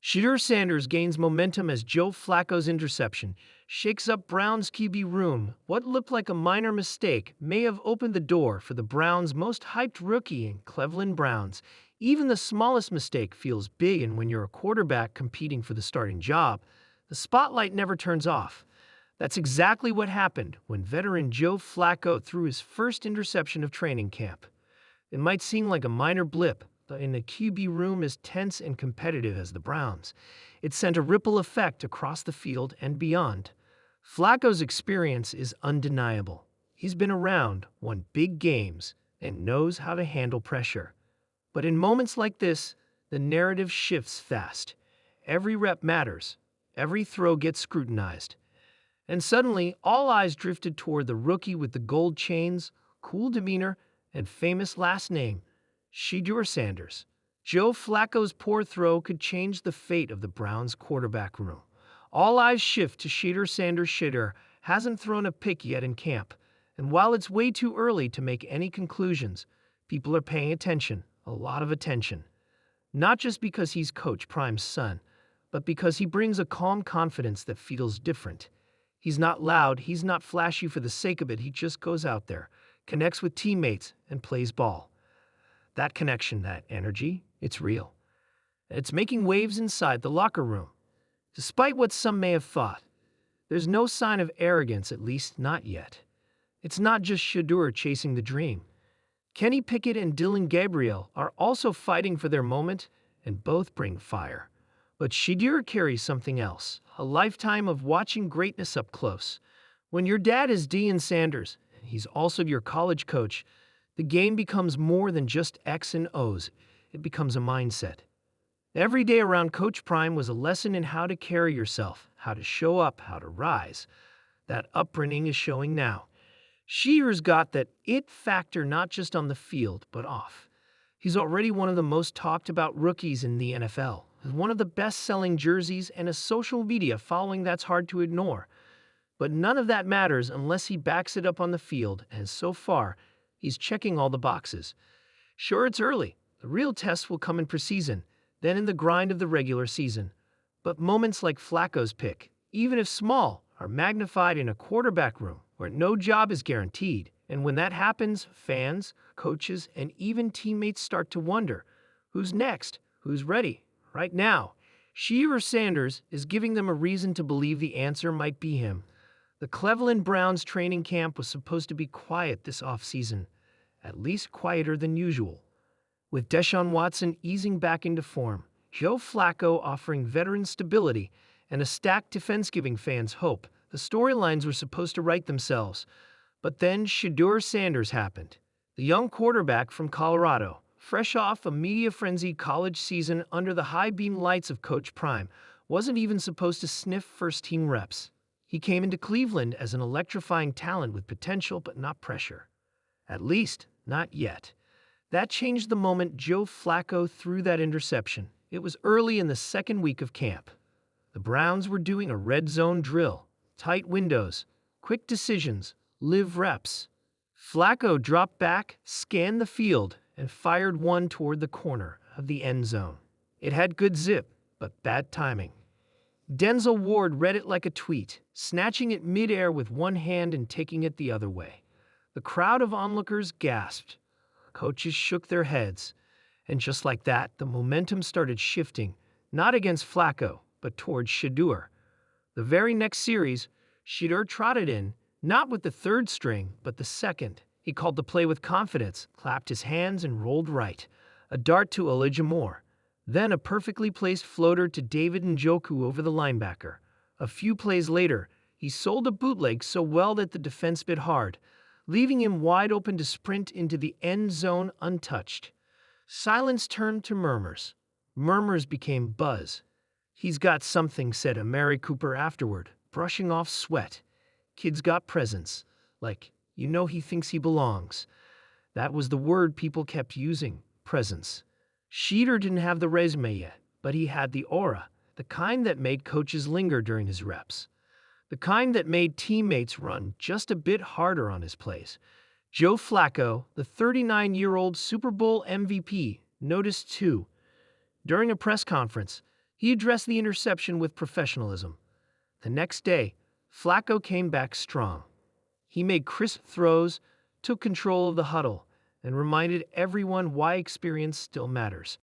Shedeur Sanders gains momentum as Joe Flacco's interception shakes up Browns' QB room. What looked like a minor mistake may have opened the door for the Browns' most hyped rookie in Cleveland Browns. Even the smallest mistake feels big, and when you're a quarterback competing for the starting job, the spotlight never turns off. That's exactly what happened when veteran Joe Flacco threw his first interception of training camp. It might seem like a minor blip, but in the QB room as tense and competitive as the Browns, it sent a ripple effect across the field and beyond. Flacco's experience is undeniable. He's been around, won big games, and knows how to handle pressure. But in moments like this, the narrative shifts fast. Every rep matters. Every throw gets scrutinized. And suddenly, all eyes drifted toward the rookie with the gold chains, cool demeanor, and famous last name, Shedeur Sanders. Joe Flacco's poor throw could change the fate of the Browns' quarterback room. All eyes shift to Shedeur Sanders. Shedeur hasn't thrown a pick yet in camp, and while it's way too early to make any conclusions, people are paying attention, a lot of attention. Not just because he's Coach Prime's son, but because he brings a calm confidence that feels different. He's not loud, he's not flashy for the sake of it, he just goes out there, connects with teammates, and plays ball. That connection, that energy, it's real. It's making waves inside the locker room. Despite what some may have thought, there's no sign of arrogance, at least not yet. It's not just Shedeur chasing the dream. Kenny Pickett and Dylan Gabriel are also fighting for their moment, and both bring fire. But Shedeur carries something else, a lifetime of watching greatness up close. When your dad is Deion Sanders, and he's also your college coach, the game becomes more than just X and O's. It becomes a mindset. Every day around Coach Prime was a lesson in how to carry yourself, how to show up, how to rise. That upbringing is showing now. Shedeur's got that it factor not just on the field, but off. He's already one of the most talked about rookies in the NFL, with one of the best-selling jerseys and a social media following that's hard to ignore. But none of that matters unless he backs it up on the field, and so far, he's checking all the boxes. Sure, it's early. The real test will come in preseason, then in the grind of the regular season. But moments like Flacco's pick, even if small, are magnified in a quarterback room where no job is guaranteed. And when that happens, fans, coaches, and even teammates start to wonder, who's next? Who's ready? Right now, Shedeur Sanders is giving them a reason to believe the answer might be him. The Cleveland Browns training camp was supposed to be quiet this offseason, at least quieter than usual. With Deshaun Watson easing back into form, Joe Flacco offering veteran stability, and a stacked defense giving fans hope, the storylines were supposed to write themselves. But then Shedeur Sanders happened. The young quarterback from Colorado, fresh off a media-frenzied college season under the high-beam lights of Coach Prime, wasn't even supposed to sniff first-team reps. He came into Cleveland as an electrifying talent with potential but not pressure. At least, not yet. That changed the moment Joe Flacco threw that interception. It was early in the second week of camp. The Browns were doing a red zone drill. Tight windows, quick decisions, live reps. Flacco dropped back, scanned the field, and fired one toward the corner of the end zone. It had good zip, but bad timing. Denzel Ward read it like a tweet, snatching it midair with one hand and taking it the other way. The crowd of onlookers gasped. Coaches shook their heads. And just like that, the momentum started shifting, not against Flacco, but towards Shedeur. The very next series, Shedeur trotted in, not with the third string, but the second. He called the play with confidence, clapped his hands, and rolled right. A dart to Elijah Moore. Then a perfectly placed floater to David Njoku over the linebacker. A few plays later, he sold a bootleg so well that the defense bit hard, leaving him wide open to sprint into the end zone untouched. Silence turned to murmurs. Murmurs became buzz. "He's got something," said Amari Cooper afterward, brushing off sweat. "Kid's got presence. Like, he thinks he belongs." That was the word people kept using, presence. Shedeur didn't have the resume yet, but he had the aura, the kind that made coaches linger during his reps, the kind that made teammates run just a bit harder on his plays. Joe Flacco, the 39-year-old Super Bowl MVP, noticed too. During a press conference, He addressed the interception with professionalism. The next day, Flacco came back strong. He made crisp throws, took control of the huddle, and reminded everyone why experience still matters.